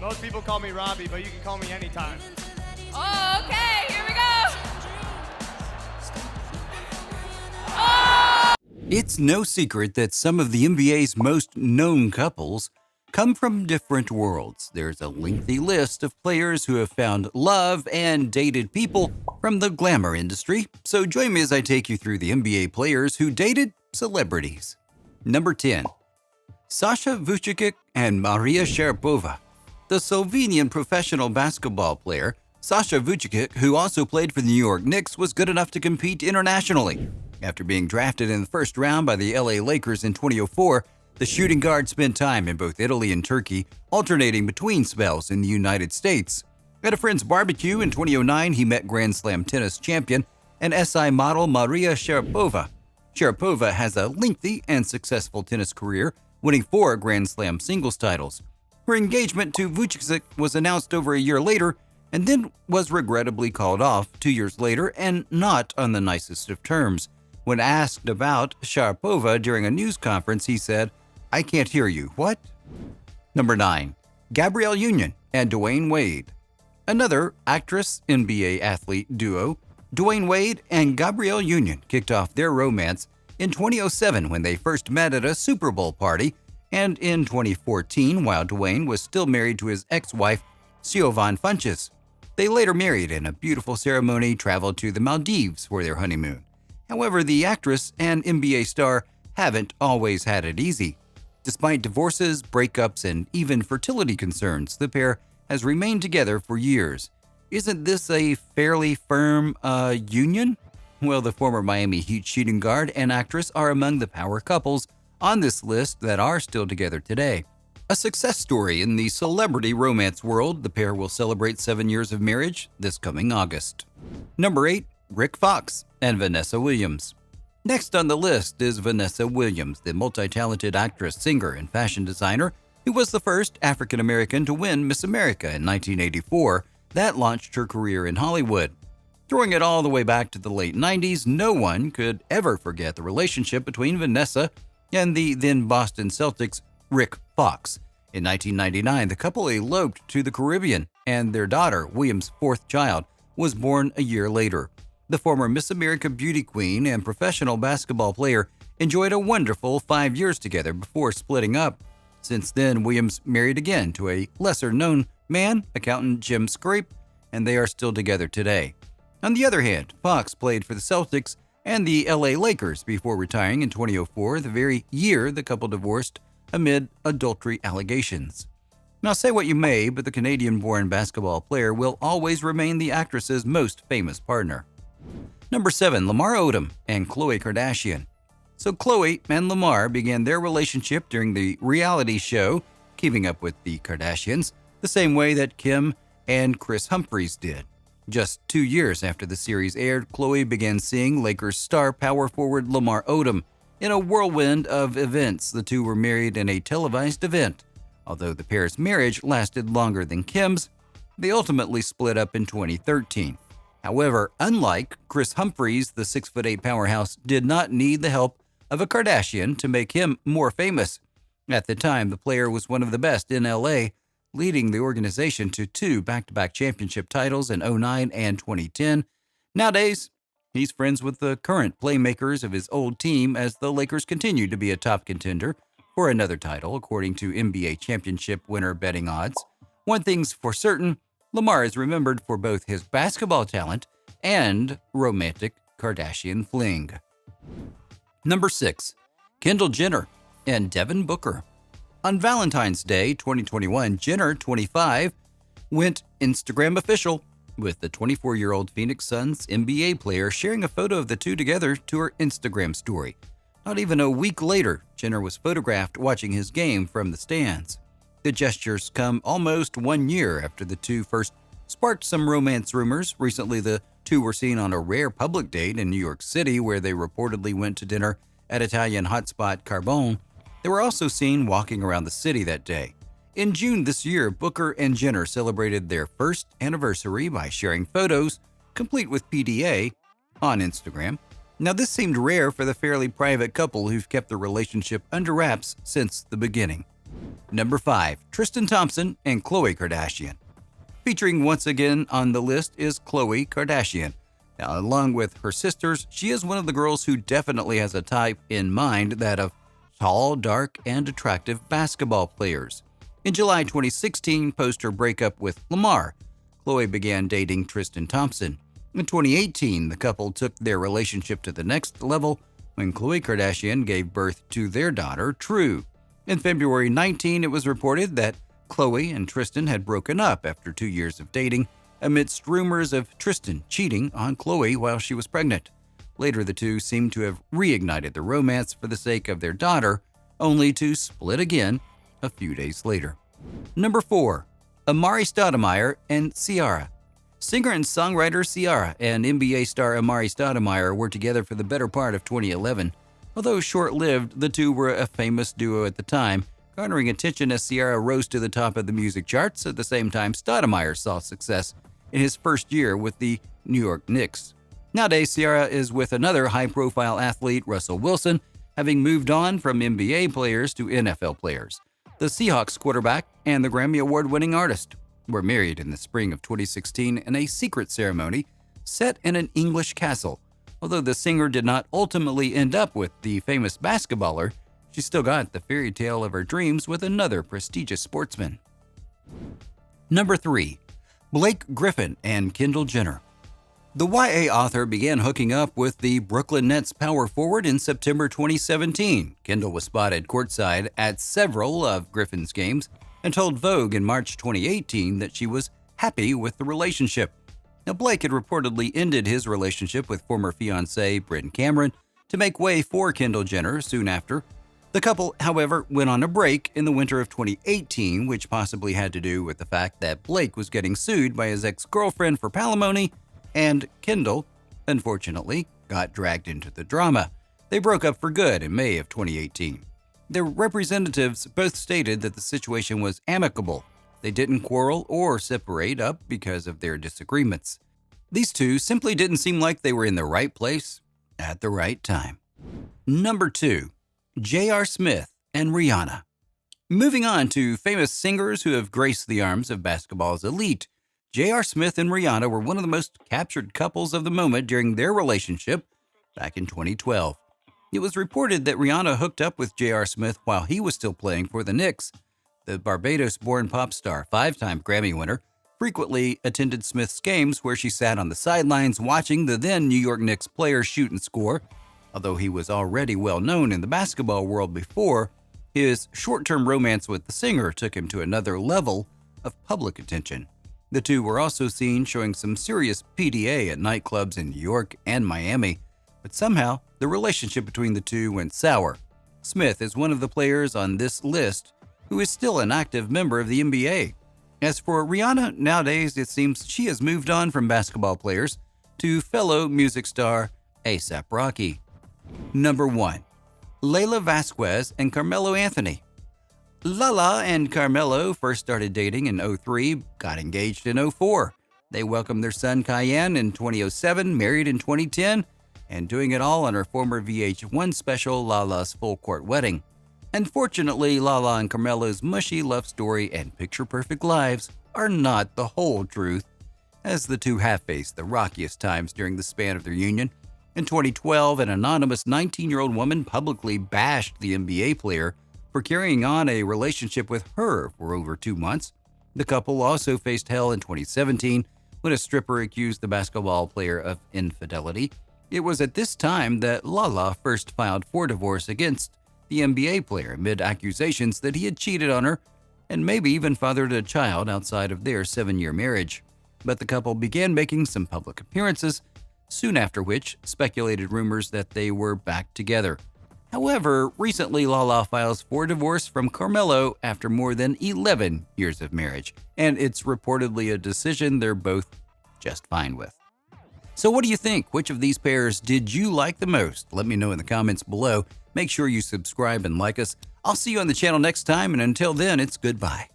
Most people call me Robbie, but you can call me anytime. Oh, okay, here we go. Oh! It's no secret that some of the NBA's most known couples come from different worlds. There's a lengthy list of players who have found love and dated people from the glamour industry, so join me as I take you through the NBA players who dated celebrities. Number 10. Sasha Vucic and Maria Sharapova. The Slovenian professional basketball player Sasha Vucic, who also played for the New York Knicks, was good enough to compete internationally. After being drafted in the first round by the LA Lakers in 2004, the shooting guard spent time in both Italy and Turkey, alternating between spells in the United States. At a friend's barbecue in 2009, he met Grand Slam tennis champion and SI model Maria Sharapova. Sharapova has a lengthy and successful tennis career, winning 4 Grand Slam singles titles. Her engagement to Vucic was announced over a year later and then was regrettably called off 2 years later, and not on the nicest of terms. When asked about Sharapova during a news conference, he said, "I can't hear you. What?" Number 9. Gabrielle Union and Dwayne Wade. Another actress NBA athlete duo, Dwayne Wade and Gabrielle Union kicked off their romance in 2007 when they first met at a Super Bowl party, and in 2014 while Dwayne was still married to his ex-wife, Siobhan Funches. They later married and a beautiful ceremony traveled to the Maldives for their honeymoon. However, the actress and NBA star haven't always had it easy. Despite divorces, breakups, and even fertility concerns, the pair has remained together for years. Isn't this a fairly firm union? Well, the former Miami Heat shooting guard and actress are among the power couples on this list that are still together today. A success story in the celebrity romance world, the pair will celebrate 7 years of marriage this coming August. Number 8. Rick Fox and Vanessa Williams. Next on the list is Vanessa Williams, the multi-talented actress, singer, and fashion designer who was the first African-American to win Miss America in 1984. That launched her career in Hollywood. Throwing it all the way back to the late 90s, no one could ever forget the relationship between Vanessa and the then Boston Celtics' Rick Fox. In 1999, the couple eloped to the Caribbean, and their daughter, Williams' 4th child, was born a year later. The former Miss America beauty queen and professional basketball player enjoyed a wonderful 5 years together before splitting up. Since then, Williams married again to a lesser-known man, accountant Jim Scrape, and they are still together today. On the other hand, Fox played for the Celtics and the LA Lakers before retiring in 2004, the very year the couple divorced amid adultery allegations. Now, say what you may, but the Canadian-born basketball player will always remain the actress's most famous partner. Number 7. Lamar Odom and Khloe Kardashian. So Khloe and Lamar began their relationship during the reality show Keeping Up with the Kardashians, the same way that Kim and Kris Humphries did. Just 2 years after the series aired, Khloe began seeing Lakers star power forward Lamar Odom. In a whirlwind of events, the two were married in a televised event. Although the pair's marriage lasted longer than Kim's, they ultimately split up in 2013. However, unlike Kris Humphries, the 6'8" powerhouse did not need the help of a Kardashian to make him more famous. At the time, the player was one of the best in LA, leading the organization to 2 back-to-back championship titles in 2009 and 2010. Nowadays, he's friends with the current playmakers of his old team as the Lakers continue to be a top contender for another title, according to NBA championship winner betting odds. One thing's for certain, Lamar is remembered for both his basketball talent and romantic Kardashian fling. Number 6. Kendall Jenner and Devin Booker. On Valentine's Day 2021, Jenner, 25, went Instagram official, with the 24-year-old Phoenix Suns NBA player sharing a photo of the two together to her Instagram story. Not even a week later, Jenner was photographed watching his game from the stands. The gestures come almost 1 year after the two first sparked some romance rumors. Recently, the two were seen on a rare public date in New York City where they reportedly went to dinner at Italian hotspot Carbone. They were also seen walking around the city that day. In June this year, Booker and Jenner celebrated their first anniversary by sharing photos, complete with PDA, on Instagram. Now, this seemed rare for the fairly private couple who've kept the relationship under wraps since the beginning. Number 5. Tristan Thompson and Khloe Kardashian. Featuring once again on the list is Khloe Kardashian. Now, along with her sisters, she is one of the girls who definitely has a type in mind, that of tall, dark, and attractive basketball players. In July 2016, post her breakup with Lamar, Khloe began dating Tristan Thompson. In 2018, the couple took their relationship to the next level when Khloe Kardashian gave birth to their daughter, True. In February 19, it was reported that Khloe and Tristan had broken up after 2 years of dating, amidst rumors of Tristan cheating on Khloe while she was pregnant. Later, the two seemed to have reignited the romance for the sake of their daughter, only to split again a few days later. Number 4. Amari Stottemeyer and Ciara. Singer and songwriter Ciara and NBA star Amari Stottemeyer were together for the better part of 2011. Although short-lived, the two were a famous duo at the time, garnering attention as Ciara rose to the top of the music charts. At the same time, Stottemeyer saw success in his first year with the New York Knicks. Nowadays, Ciara is with another high-profile athlete, Russell Wilson, having moved on from NBA players to NFL players. The Seahawks quarterback and the Grammy Award-winning artist were married in the spring of 2016 in a secret ceremony set in an English castle. Although the singer did not ultimately end up with the famous basketballer, she still got the fairy tale of her dreams with another prestigious sportsman. Number 3. Blake Griffin and Kendall Jenner. The YA author began hooking up with the Brooklyn Nets power forward in September 2017. Kendall was spotted courtside at several of Griffin's games and told Vogue in March 2018 that she was happy with the relationship. Now, Blake had reportedly ended his relationship with former fiancée Bryn Cameron to make way for Kendall Jenner soon after. The couple, however, went on a break in the winter of 2018, which possibly had to do with the fact that Blake was getting sued by his ex-girlfriend for palimony, and Kendall, unfortunately, got dragged into the drama. They broke up for good in May of 2018. Their representatives both stated that the situation was amicable. They didn't quarrel or separate up because of their disagreements. These two simply didn't seem like they were in the right place at the right time. Number 2. J.R. Smith and Rihanna. Moving on to famous singers who have graced the arms of basketball's elite, J.R. Smith and Rihanna were one of the most captured couples of the moment during their relationship back in 2012. It was reported that Rihanna hooked up with J.R. Smith while he was still playing for the Knicks. The Barbados-born pop star, 5-time Grammy winner, frequently attended Smith's games where she sat on the sidelines watching the then New York Knicks player shoot and score. Although he was already well known in the basketball world before, his short-term romance with the singer took him to another level of public attention. The two were also seen showing some serious PDA at nightclubs in New York and Miami, but somehow the relationship between the two went sour. Smith is one of the players on this list who is still an active member of the NBA. As for Rihanna, nowadays it seems she has moved on from basketball players to fellow music star A$AP Rocky. Number 1. Layla Vasquez and Carmelo Anthony. Lala and Carmelo first started dating in 2003, got engaged in 2004. They welcomed their son Cayenne in 2007, married in 2010, and doing it all on her former VH1 special, Lala's Full Court Wedding. Unfortunately, Lala and Carmelo's mushy love story and picture-perfect lives are not the whole truth, as the two have faced the rockiest times during the span of their union. In 2012, an anonymous 19-year-old woman publicly bashed the NBA player for carrying on a relationship with her for over 2 months. The couple also faced hell in 2017 when a stripper accused the basketball player of infidelity. It was at this time that Lala first filed for divorce against the NBA player amid accusations that he had cheated on her and maybe even fathered a child outside of their 7-year marriage. But the couple began making some public appearances, soon after which speculated rumors that they were back together. However, recently Lala files for divorce from Carmelo after more than 11 years of marriage, and it's reportedly a decision they're both just fine with. So what do you think? Which of these pairs did you like the most? Let me know in the comments below. Make sure you subscribe and like us. I'll see you on the channel next time, and until then, it's goodbye.